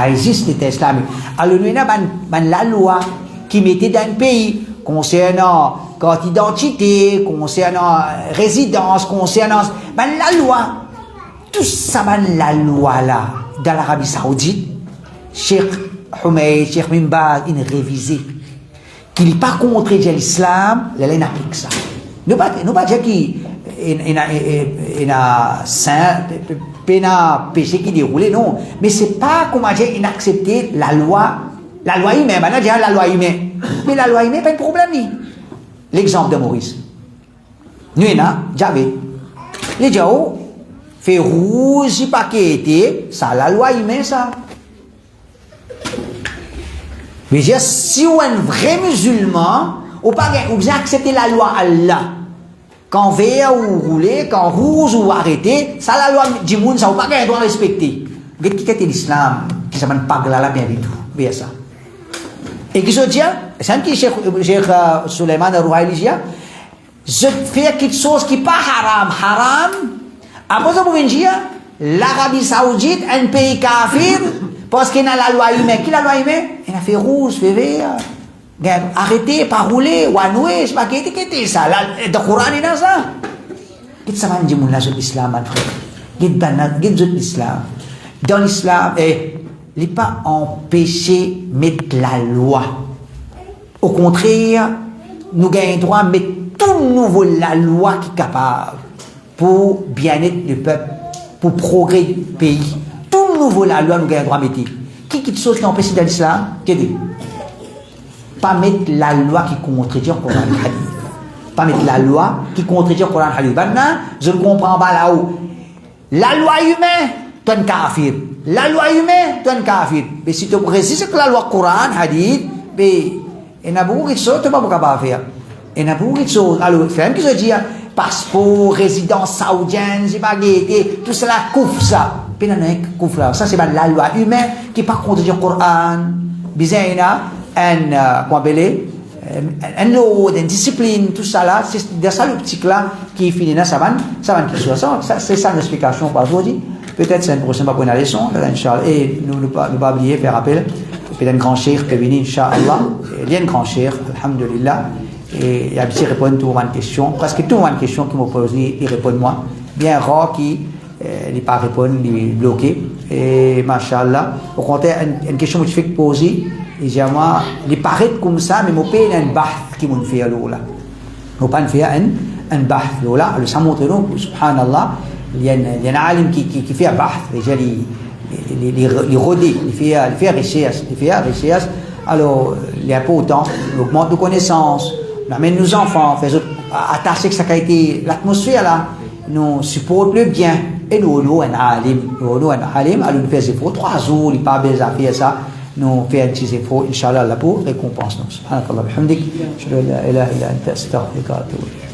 Existe d'état islamique. Alors nous ban la loi qui mettait dans le pays concernant carte d'identité, concernant résidence, concernant la loi. Tout ça la loi là dans l'Arabie Saoudite. Cheikh Humayd, Cheikh Bin Baz, il révisé. Qu'il n'est pas contre l'islam, il applique ça. Nous pas dire qu'il y a saint, péché qui déroule, non. Mais c'est pas comment dire inaccepter la loi humaine. Maintenant, dire la loi humaine. Mais la loi humaine, pas de problème. L'exemple de Maurice. Nous, j'avais. Les gens, fait rouge, pas qui était, ça, la loi humaine, ça. Mais si on est un vrai musulman, on peut accepter la loi Allah. Quand vert ou rouler, quand rouge ou arrêter, ça la loi du monde, ça on pas doit respecter. Qu'est-ce que l'islam qui s'appelle paglala bien du tout, bien ça. Et qui se dit, c'est un qui Cheikh Suleiman Rouhaili dit, je fais quelque chose qui n'est pas haram. Après ça, vous venez l'Arabie Saoudite, un pays kafir, parce qu'il a la loi humaine. Qui la loi humaine? Il a fait rouge, fait vert. Arrêtez, pas rouler, wanoué, je sais pas, qu'est-ce ça? Le Coran, il a ça. Qu'est-ce que ça veut dire, l'islam, mon frère? Qu'est-ce que l'islam? Dans l'islam, il n'est pas empêché de mettre la loi. Au contraire, nous avons le droit de mettre tout nouveau la loi qui est capable pour bien-être du peuple, pour progrès du pays. Tout nouveau la loi, nous avons le droit de mettre. Qui chose qui empêche dans l'islam? Pas mettre la loi qui contredit le Coran et le Hadith. Pas mettre la loi qui contredit le Coran et le Hadith. Maintenant, je ne comprends pas là-haut. La loi humaine, tu es un kafir. La loi humaine, tu es un kafir. Mais si tu résistes à la loi Coran, Hadith, il y a beaucoup de choses que tu ne peux pas faire. Il y a beaucoup de choses. Alors, il faut que je dise, passeport, résidence saoudienne, tout cela couvre ça. Ça, c'est la loi humaine qui n'est pas contre le Coran. Bizarre, un lot, une discipline, tout ça là, c'est dans ça l'optique-là qui finit dans ça va quelque chose. C'est ça l'explication pour aujourd'hui. Peut-être c'est une prochaine fois pour une leçon, Inch'Allah. Et ne pas oublier, faire appel. Peut-être un grand cheikh qui est venu, Inch'Allah. Il y a un grand cheikh, Alhamdulillah. Et il a pu répondre à une question. Presque tout une question qui m'a posé, il répond moi. Bien rare qui n'est pas répondre, il est bloqué. Et Masha'Allah. Au contraire, une question que je fais poser, il dit à moi, il paraît comme ça, mais mon pays a un bahth qui m'a fait là. Mon pays a fait un bahth là. Alors ça montre nous, subhanallah, il y a un alim qui fait un bahth. Déjà, il rodé, il fait recherche. Alors, il n'y a pas autant, il augmente nos connaissances, on amène nos enfants, fait attacher que ça a été l'atmosphère là, nous supporte le bien. Et nous, un alim, alors nous faisons efforts, 3 jours, il n'y a pas besoin de faire ça. Nous faisons un petit effort, Inch'Allah, pour récompense. Subhanakallah, bihamdik, je la ilaha illa anta astaghfiruka wa atubu ilayk.